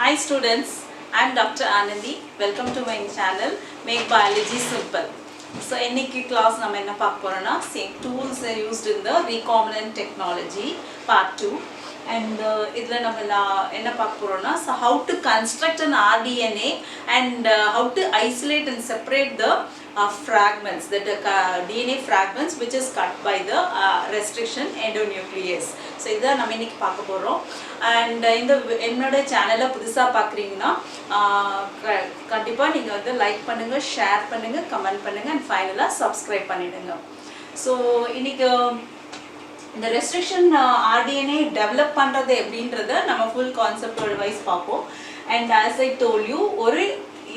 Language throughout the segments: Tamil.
Hi students, I am Dr. Anandi. Welcome to my channel Make Biology Simple. So in this class we will see same tools used in the recombinant technology part 2 and so how to construct an rDNA and how to isolate and separate the fragments, the DNA fragments which is cut by the restriction endonuclease. So this is what we will see. And in the channel புதுசா பாக்குறீங்கன்னா கண்டிப்பா நீங்க வந்து லைக் பண்ணுங்க, ஷேர் பண்ணுங்க, கமெண்ட் பண்ணுங்க and ஃபைனலா subscribe பண்ணிடுங்க. So இன்னைக்கு இந்த ரெஸ்ட்ரிக்ஷன் RDNA டெவலப் பண்றது எப்படின்றத நம்ம full concept wise பாப்போம். And as I told you ஒரு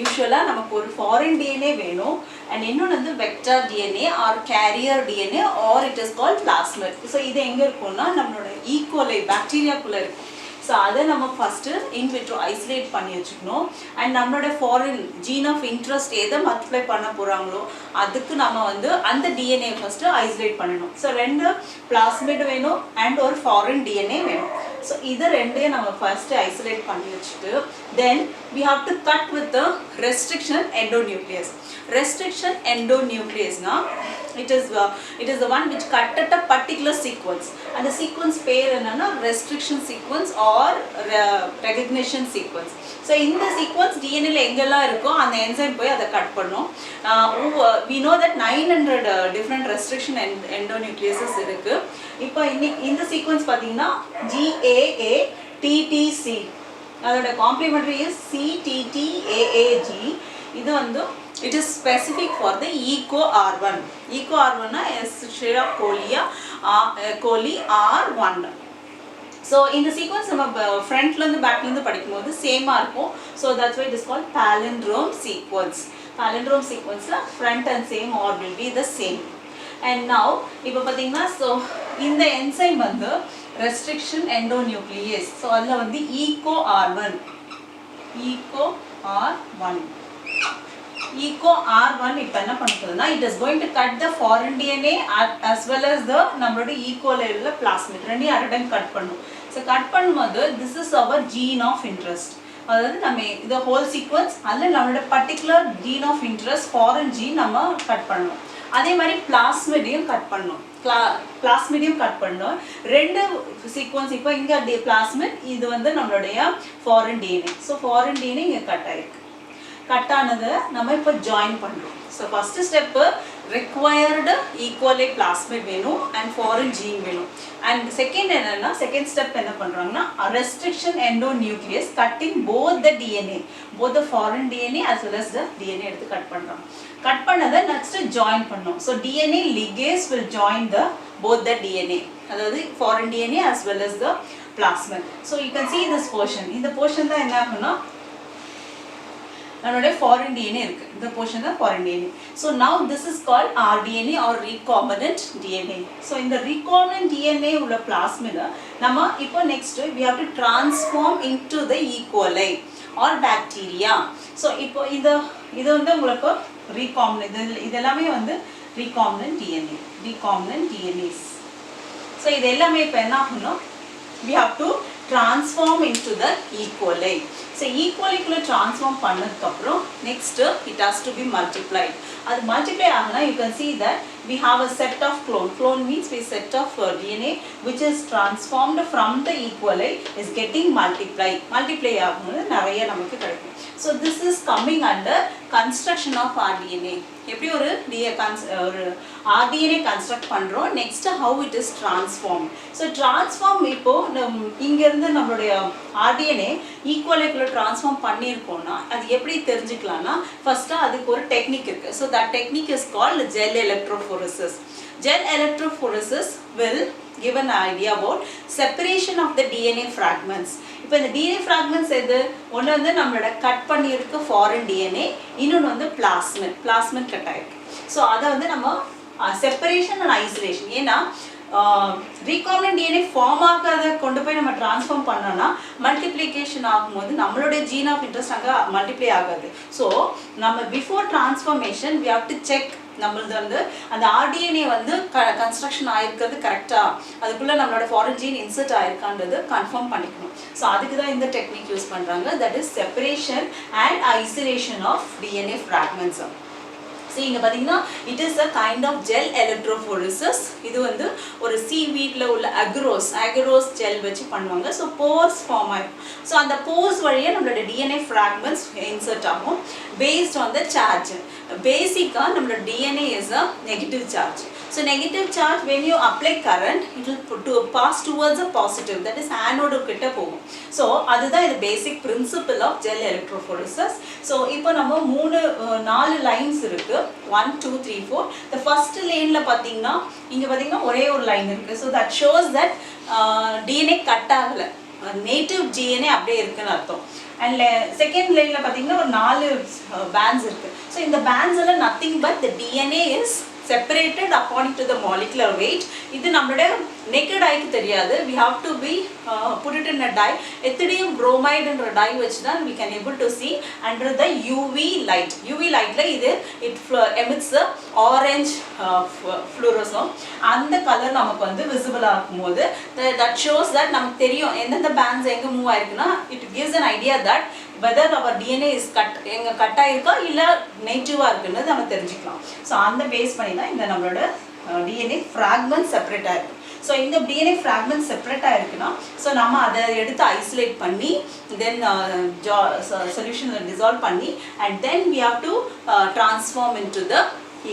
யூசுவலா நமக்கு ஒரு foreign DNA வேணும் and இன்னொன்று வந்து vector DNA or carrier DNA or it is called plasmid. So இது எங்க இருக்கும்னா நம்மளோட E. coli பாக்டீரியாக்குள்ள இருக்கு. So அதை நம்ம first in vitro isolate பண்ணி வச்சுக்கணும் and நம்மளோட foreign gene of interest எதை multiply பண்ண போறாங்களோ அதுக்கு நம்ம வந்து அந்த DNA first isolate பண்ணணும். So ரெண்டு plasmid வேணும் and ஒரு foreign DNA வேணும். So இது ரெண்டையும் நம்ம first isolate பண்ணி வச்சுட்டு then we have to cut with the restriction endonuclease. Restriction endonuclease na it is the one which cut at a particular sequence and the sequence pair enna restriction sequence or recognition sequence. So in the sequence DNA la engella irukko and enzyme poi adha cut pannum. We know that 900 different restriction endonucleases irukku. Ipo in the sequence pathina GAATTC adoda complementary is CTTAAG. Idu vandu it is specific for the EcoR1. EcoR1 is Escherichia coli R1. So in the sequence நம்ம front ல இருந்து back ல இருந்து படிக்கும்போது சேமா இருக்கும். So that's why it is called palindrome sequence. Palindrome sequence ல front and same or will be the same. And now இப்போ பாத்தீங்கன்னா so இந்த enzyme வந்து restriction endonuclease. So அதுல வந்து EcoR1. EcoR1 இப்போ என்ன பண்ணுதுன்னா it is going to cut the foreign DNA as well as the நம்மளோட E. coli ல plasmid ரெண்டையும் at a time கட் பண்ணும். So கட் பண்ணும்போது this is our gene of interest. அதாவது நம்ம இந்த whole sequence அல்ல நம்மளோட particular gene of interest foreign gene நம்ம கட் பண்ணணும். அதே மாதிரி plasmidயும் கட் பண்ணணும். plasmidயும் கட் பண்ணணும். ரெண்டு sequence இப்போ இங்க plasmid இது வந்து நம்மளுடைய foreign DNA. So foreign DNA இங்க கட் ஆயிருக்கு. கட் ஆனது நம்ம இப்போ ஜாயின் பண்றோம். So first step required E. coli plasmid வேணும் and foreign gene வேணும். And second என்னன்னா second step என்ன பண்றாங்கன்னா restriction endonuclease cutting both the DNA, both the foreign DNA as well as the DNA எடுத்து கட் பண்றோம். கட் பண்ணதை next join பண்ணோம். So DNA ligase will join the both the DNA, அதாவது foreign DNA as well as the plasmid. So you can see this portion. இந்த portion தான் என்ன ஆகும்னா நம்மளுடைய foreign DNA இருக்கு. இந்த portion தான் foreign DNA. So now this is called rDNA or recombinant DNA. So in the recombinant DNA உள்ள plasmid நம்ம இப்போ next we have to transform into the E. coli or bacteria. So இப்போ இது வந்து உங்களுக்கு recombinant இது எல்லாமே வந்து recombinant DNAs. So இது எல்லாமே இப்போ என்ன ஆகும்னா we have to transform into the E. coli. So E. coli குள்ள transform பண்ணதுக்கு அப்புறம் next it has to be multiplied. அது multiply ஆகுனா you can see that we have a set of clone means we set of DNA which is transformed from the E. coli is getting multiply ஆகும்போது நிறைய நமக்கு கிடைக்கும். So this is coming under construction of rDNA. எப்படி ஒரு rDNA construct பண்றோம், next how it is transformed. So transform இப்போ இங்க இருந்து நம்மளுடைய rDNA E. coli குள்ள transform பண்ணிருக்கோம்னா அது எப்படி தெரிஞ்சுக்கலாம்னா first அதுக்கு ஒரு டெக்னிக் இருக்கு. So that technique is called gel electrophoresis. Gel electrophoresis will give an idea about separation of the DNA fragments. இப்போ இந்த DNA fragments எது ஒன்று வந்து நம்மளோட கட் பண்ணியிருக்க foreign DNA, இன்னொன்று வந்து plasmid கட் ஆயிருக்கு. ஸோ அதை வந்து நம்ம separation and isolation. ஏன்னா recombinant DNA ஃபார்ம் ஆகாத கொண்டு போய் நம்ம ட்ரான்ஸ்ஃபார்ம் பண்ணோம்னா மல்டிப்ளிகேஷன் ஆகும்போது நம்மளுடைய ஜீன் ஆஃப் இன்ட்ரெஸ்ட் அங்கே மல்டிப்ளை ஆகாது. ஸோ நம்ம before transformation we have to check நம்மளது வந்து அந்த ஆர்டிஎன்ஏ வந்து கன்ஸ்ட்ரக்ஷன் ஆயிருக்கிறது கரெக்டாக, அதுக்குள்ளே நம்மளோட ஃபாரின் ஜீன் இன்சர்ட் ஆயிருக்கான்றது கன்ஃபார்ம் பண்ணிக்கணும். ஸோ அதுக்கு தான் இந்த டெக்னிக் யூஸ் பண்ணுறாங்க. That is separation and isolation of DNA fragments. இங்கே பார்த்தீங்கன்னா it is a kind of gel electrophoresis. இது வந்து ஒரு சீவீட்டில் உள்ள அக்ரோஸ் ஜெல் வச்சு பண்ணுவாங்க. ஸோ போர்ஸ் ஃபார்ம் ஆகும். ஸோ அந்த போர்ஸ் வழியாக நம்மளோட டிஎன்ஏ ஃப்ராக்மெண்ட்ஸ் இன்சர்ட் ஆகும் பேஸ்ட் ஆன் த சார்ஜ். பேசிக்காக நம்மளோட DNA is a negative charge. So negative charge, when you apply current, it will pass towards a positive, that is anode கிட்ட போகும். So அதுதான் இது basic principle of gel electrophoresis. So இப்போ நம்ம 4 lines இருக்கு, 1 2 3 4. The first laneல பார்த்தீங்கன்னா இங்க பார்த்தீங்கன்னா ஒரே ஒரு லைன் இருக்கு. So that shows that DNA cut ஆகல, நேட்டிவ் DNA அப்படியே இருக்குன்னு அர்த்தம். அண்ட் செகண்ட் லைன்ல பார்த்தீங்கன்னா ஒரு 4 பேண்ட்ஸ் இருக்கு. ஸோ இந்த பேண்ட்ஸ் எல்லாம் nothing but the DNA is separated according to the molecular weight. இது நம்மளோட naked eye-க்கு தெரியாது. We have to be put it in a dye. ethylene bromide என்ற dye வச்சு தான் we can able to see under the UV light. UV lightல இது it emits the orange fluorescence. அந்த கலர் நமக்கு வந்து விசிபிள் ஆகும்போது that shows that நமக்கு தெரியும் எந்தெந்த bands எங்க மூவ் ஆயிருக்குன்னா it gives an idea that whether our DNA is எங்க கட் ஆயிருக்கா இல்ல நேட்டிவா இருக்குன்னு நம்ம தெரிஞ்சுக்கலாம். ஸோ அந்த பேஸ் பண்ணி தான் இந்த நம்மளோட DNA ஃப்ராக்மெண்ட் செப்பரேட் ஆயிருக்கு. ஸோ இந்த DNA ஃப்ராக்மெண்ட் செப்பரேட் ஆயிருக்குன்னா ஸோ நம்ம அதை எடுத்து ஐசோலேட் பண்ணி தென் சொல்யூஷனில் டிசால்வ் பண்ணி and then we have to transform into the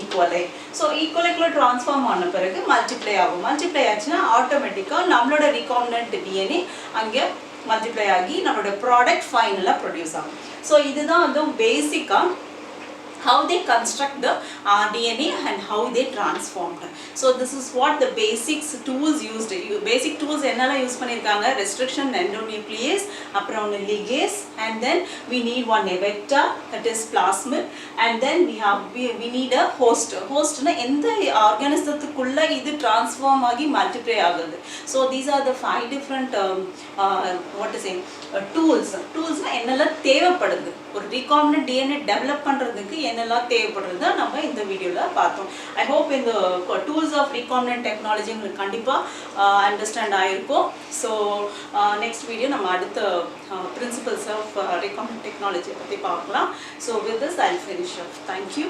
ஈக்குவலை. ஸோ ஈக்குவலைக்குள்ள ட்ரான்ஸ்ஃபார்ம் ஆன பிறகு மல்டிப்ளை ஆகும். மல்டிப்ளை ஆச்சுன்னா ஆட்டோமேட்டிக்காக நம்மளோட ரீகாம்பினன்ட் DNA அங்கே மல்டிப்ளை ஆகி நம்மளோட ப்ராடக்ட் ஃபைனலாக ப்ரொடியூஸ் ஆகும். ஸோ இதுதான் வந்து பேசிக்காக how they construct the DNA and how they transformed. So this is what the basics tools used. Basic tools என்னெல்லாம் யூஸ் பண்ணியிருக்காங்க, restriction endonuclease, அப்புறம் ligase, and then we need one vector, that is plasmid, and then we need a host. Hostனா எந்த ஆர்கானிசத்துக்குள்ள இது டிரான்ஸ்ஃபார்ம் ஆகி மல்டிப்ளை ஆகுது. So these are the 5 different what to say டூல்ஸ்னா என்னெல்லாம் தேவைப்படுது ஒரு ரீகாம்பினன்ட் டிஎன்ஏ டெவலப் பண்ணுறதுக்கு என்னெல்லாம் தேவைப்படுறது நம்ம இந்த வீடியோவில் பார்த்தோம். ஐ ஹோப் இந்த டூல்ஸ் ஆஃப் ரீகாம்பினன்ட் டெக்னாலஜி உங்களுக்கு கண்டிப்பாக அண்டர்ஸ்டாண்ட் ஆகிருக்கும். ஸோ நெக்ஸ்ட் வீடியோ நம்ம அடுத்த பிரின்சிபல்ஸ் ஆஃப் ரீகாம்பினன்ட் டெக்னாலஜியை பற்றி பார்க்கலாம். So with this I will finish up. Thank you.